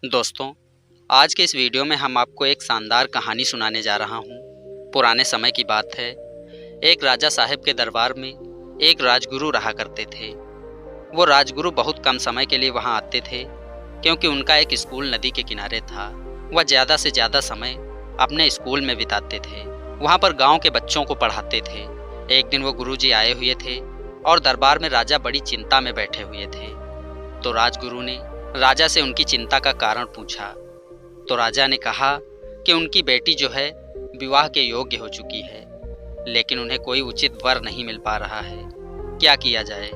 दोस्तों, आज के इस वीडियो में हम आपको एक शानदार कहानी सुनाने जा रहा हूँ। पुराने समय की बात है। एक राजा साहब के दरबार में एक राजगुरु रहा करते थे। वो राजगुरु बहुत कम समय के लिए वहाँ आते थे, क्योंकि उनका एक स्कूल नदी के किनारे था। वह ज़्यादा से ज़्यादा समय अपने स्कूल में बिताते थे। वहाँ पर गांव के बच्चों को पढ़ाते थे। एक दिन वो गुरुजी आए हुए थे और दरबार में राजा बड़ी चिंता में बैठे हुए थे। तो राजगुरु ने राजा से उनकी चिंता का कारण पूछा। तो राजा ने कहा कि उनकी बेटी जो है विवाह के योग्य हो चुकी है, लेकिन उन्हें कोई उचित वर नहीं मिल पा रहा है। क्या किया जाए?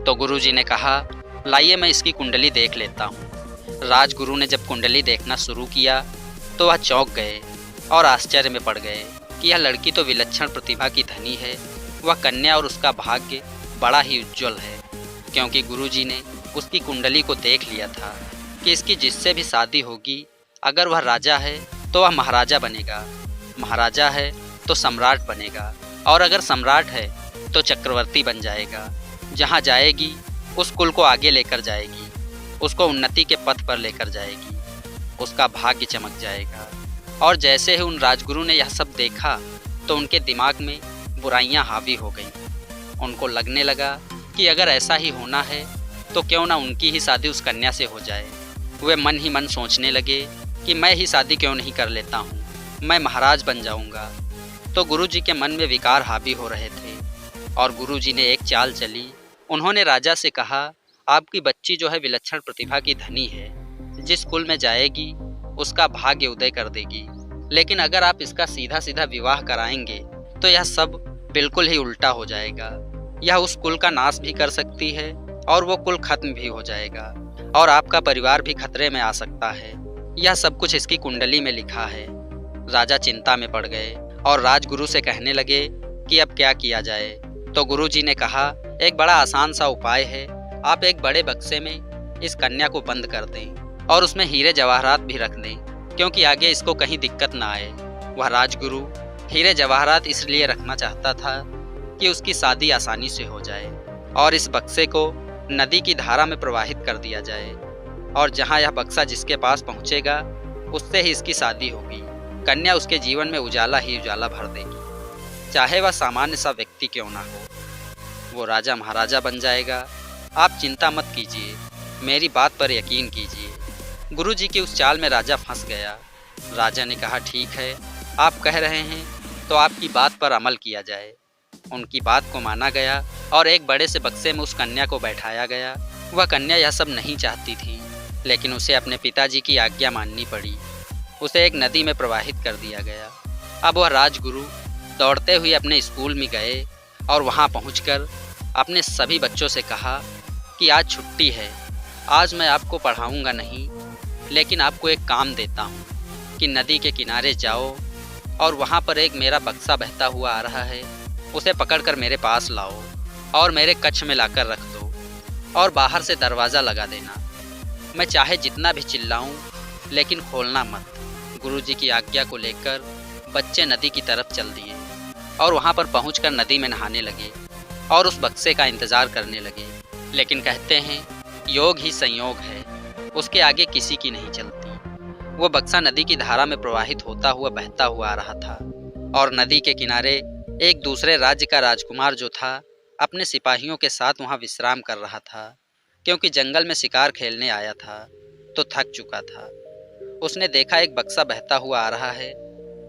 तो गुरुजी ने कहा, लाइए मैं इसकी कुंडली देख लेता हूँ। राजगुरु ने जब कुंडली देखना शुरू किया तो वह चौंक गए और आश्चर्य में पड़ गए कि यह लड़की तो विलक्षण प्रतिभा की धनी है। वह कन्या और उसका भाग्य बड़ा ही उज्जवल है, क्योंकि गुरुजी ने उसकी कुंडली को देख लिया था कि इसकी जिससे भी शादी होगी, अगर वह राजा है तो वह महाराजा बनेगा, महाराजा है तो सम्राट बनेगा, और अगर सम्राट है तो चक्रवर्ती बन जाएगा। जहाँ जाएगी उस कुल को आगे लेकर जाएगी, उसको उन्नति के पथ पर लेकर जाएगी, उसका भाग्य चमक जाएगा। और जैसे ही उन राजगुरु ने यह सब देखा तो उनके दिमाग में बुराइयां हावी हो गईं। उनको लगने लगा कि अगर ऐसा ही होना है तो क्यों ना उनकी ही शादी उस कन्या से हो जाए। वे मन ही मन सोचने लगे कि मैं ही शादी क्यों नहीं कर लेता हूँ, मैं महाराज बन जाऊँगा। तो गुरुजी के मन में विकार हावी हो रहे थे और गुरुजी ने एक चाल चली। उन्होंने राजा से कहा, आपकी बच्ची जो है विलक्षण प्रतिभा की धनी है, जिस कुल में जाएगी उसका भाग्य उदय कर देगी, लेकिन अगर आप इसका सीधा सीधा विवाह कराएंगे तो यह सब बिल्कुल ही उल्टा हो जाएगा। यह उस कुल का नाश भी कर सकती है और वो कुल खत्म भी हो जाएगा, और आपका परिवार भी खतरे में आ सकता है। यह सब कुछ इसकी कुंडली में लिखा है। राजा चिंता में पड़ गए और राजगुरु से कहने लगे कि अब क्या किया जाए। तो गुरुजी ने कहा, एक बड़ा आसान सा उपाय है। आप एक बड़े बक्से में इस कन्या को बंद कर दें और उसमें हीरे जवाहरात भी रख दें, क्योंकि आगे इसको कहीं दिक्कत ना आए। वह राजगुरु हीरे जवाहरात इसलिए रखना चाहता था कि उसकी शादी आसानी से हो जाए, और इस बक्से को नदी की धारा में प्रवाहित कर दिया जाए, और जहाँ यह बक्सा जिसके पास पहुँचेगा उससे ही इसकी शादी होगी। कन्या उसके जीवन में उजाला ही उजाला भर देगी, चाहे वह सामान्य सा व्यक्ति क्यों ना हो। वो राजा महाराजा बन जाएगा। आप चिंता मत कीजिए, मेरी बात पर यकीन कीजिए। गुरुजी की उस चाल में राजा फंस गया। राजा ने कहा, ठीक है, आप कह रहे हैं तो आपकी बात पर अमल किया जाए। उनकी बात को माना गया और एक बड़े से बक्से में उस कन्या को बैठाया गया। वह कन्या यह सब नहीं चाहती थी, लेकिन उसे अपने पिताजी की आज्ञा माननी पड़ी। उसे एक नदी में प्रवाहित कर दिया गया। अब वह राजगुरु दौड़ते हुए अपने स्कूल में गए और वहां पहुंचकर अपने सभी बच्चों से कहा कि आज छुट्टी है, आज मैं आपको पढ़ाऊंगा नहीं, लेकिन आपको एक काम देता हूं कि नदी के किनारे जाओ और वहां पर एक मेरा बक्सा बहता हुआ आ रहा है, उसे पकड़कर मेरे पास लाओ और मेरे कक्ष में लाकर रख दो, और बाहर से दरवाज़ा लगा देना। मैं चाहे जितना भी चिल्लाऊं, लेकिन खोलना मत। गुरुजी की आज्ञा को लेकर बच्चे नदी की तरफ चल दिए और वहां पर पहुंचकर नदी में नहाने लगे और उस बक्से का इंतज़ार करने लगे। लेकिन कहते हैं योग ही संयोग है, उसके आगे किसी की नहीं चलती। वो बक्सा नदी की धारा में प्रवाहित होता हुआ बहता हुआ आ रहा था, और नदी के किनारे एक दूसरे राज्य का राजकुमार जो था अपने सिपाहियों के साथ वहां विश्राम कर रहा था, क्योंकि जंगल में शिकार खेलने आया था तो थक चुका था। उसने देखा एक बक्सा बहता हुआ आ रहा है।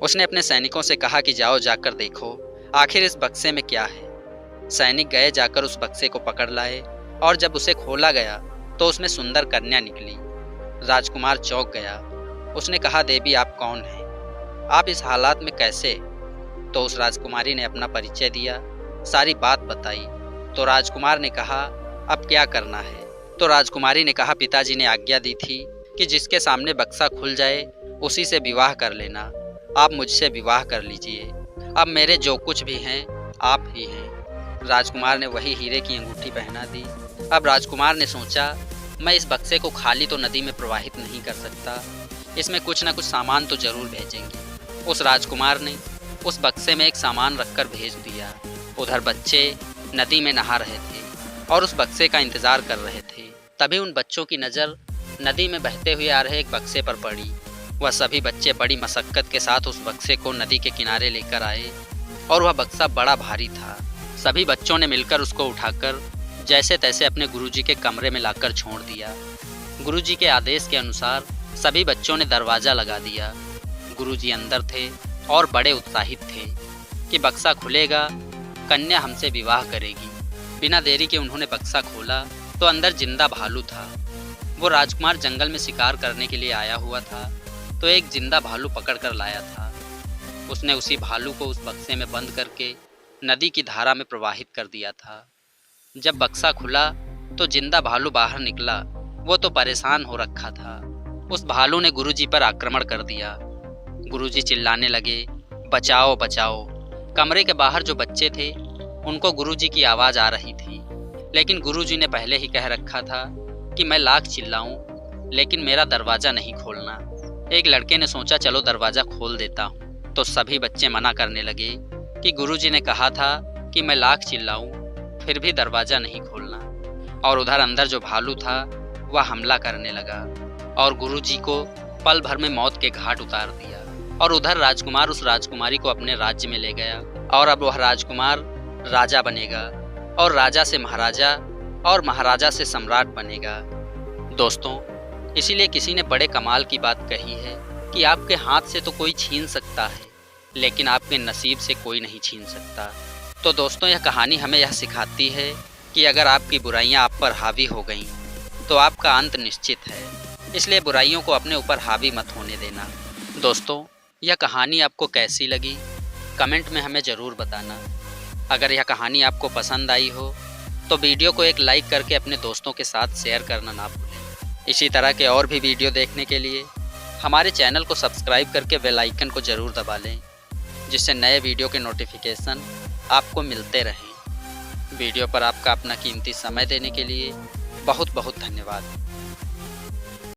उसने अपने सैनिकों से कहा कि जाओ जाकर देखो आखिर इस बक्से में क्या है। सैनिक गए, जाकर उस बक्से को पकड़ लाए, और जब उसे खोला गया तो उसमें सुंदर कन्या निकली। राजकुमार चौंक गया। उसने कहा, देवी आप कौन हैं? आप इस हालात में कैसे? तो उस राजकुमारी ने अपना परिचय दिया, सारी बात बताई। तो राजकुमार ने कहा, अब क्या करना है? तो राजकुमारी ने कहा, पिताजी ने आज्ञा दी थी कि जिसके सामने बक्सा खुल जाए उसी से विवाह कर लेना। आप मुझसे विवाह कर लीजिए, अब मेरे जो कुछ भी हैं आप ही हैं। राजकुमार ने वही हीरे की अंगूठी पहना दी। अब राजकुमार ने सोचा, मैं इस बक्से को खाली तो नदी में प्रवाहित नहीं कर सकता, इसमें कुछ ना कुछ सामान तो जरूर भेजेंगे। उस राजकुमार ने उस बक्से में एक सामान रखकर भेज दिया। उधर बच्चे नदी में नहा रहे थे और उस बक्से का इंतजार कर रहे थे। तभी उन बच्चों की नज़र नदी में बहते हुए आ रहे एक बक्से पर पड़ी। वह सभी बच्चे बड़ी मशक्कत के साथ उस बक्से को नदी के किनारे लेकर आए और वह बक्सा बड़ा भारी था। सभी बच्चों ने मिलकर उसको उठाकर जैसे तैसे अपने गुरुजी के कमरे में लाकर छोड़ दिया। गुरुजी के आदेश के अनुसार सभी बच्चों ने दरवाज़ा लगा दिया। गुरुजी अंदर थे और बड़े उत्साहित थे कि बक्सा खुलेगा, कन्या हमसे विवाह करेगी। बिना देरी के उन्होंने बक्सा खोला तो अंदर जिंदा भालू था। वो राजकुमार जंगल में शिकार करने के लिए आया हुआ था तो एक जिंदा भालू पकड़ कर लाया था। उसने उसी भालू को उस बक्से में बंद करके नदी की धारा में प्रवाहित कर दिया था। जब बक्सा खुला तो जिंदा भालू बाहर निकला। वो तो परेशान हो रखा था। उस भालू ने गुरुजी पर आक्रमण कर दिया। गुरुजी चिल्लाने लगे, बचाओ बचाओ। कमरे के बाहर जो बच्चे थे उनको गुरुजी की आवाज़ आ रही थी, लेकिन गुरुजी ने पहले ही कह रखा था कि मैं लाख चिल्लाऊं लेकिन मेरा दरवाज़ा नहीं खोलना। एक लड़के ने सोचा चलो दरवाज़ा खोल देता हूँ, तो सभी बच्चे मना करने लगे कि गुरुजी ने कहा था कि मैं लाख चिल्लाऊं फिर भी दरवाज़ा नहीं खोलना। और उधर अंदर जो भालू था वह हमला करने लगा और गुरुजी को पल भर में मौत के घाट उतार दिया। और उधर राजकुमार उस राजकुमारी को अपने राज्य में ले गया और अब वह राजकुमार राजा बनेगा और राजा से महाराजा और महाराजा से सम्राट बनेगा। दोस्तों, इसीलिए किसी ने बड़े कमाल की बात कही है कि आपके हाथ से तो कोई छीन सकता है लेकिन आपके नसीब से कोई नहीं छीन सकता। तो दोस्तों, यह कहानी हमें यह सिखाती है कि अगर आपकी बुराइयां आप पर हावी हो गईं तो आपका अंत निश्चित है। इसलिए बुराइयों को अपने ऊपर हावी मत होने देना। दोस्तों, यह कहानी आपको कैसी लगी कमेंट में हमें ज़रूर बताना। अगर यह कहानी आपको पसंद आई हो तो वीडियो को एक लाइक करके अपने दोस्तों के साथ शेयर करना ना भूलें। इसी तरह के और भी वीडियो देखने के लिए हमारे चैनल को सब्सक्राइब करके बेल आइकन को ज़रूर दबा लें, जिससे नए वीडियो के नोटिफिकेशन आपको मिलते रहें। वीडियो पर आपका अपना कीमती समय देने के लिए बहुत बहुत धन्यवाद।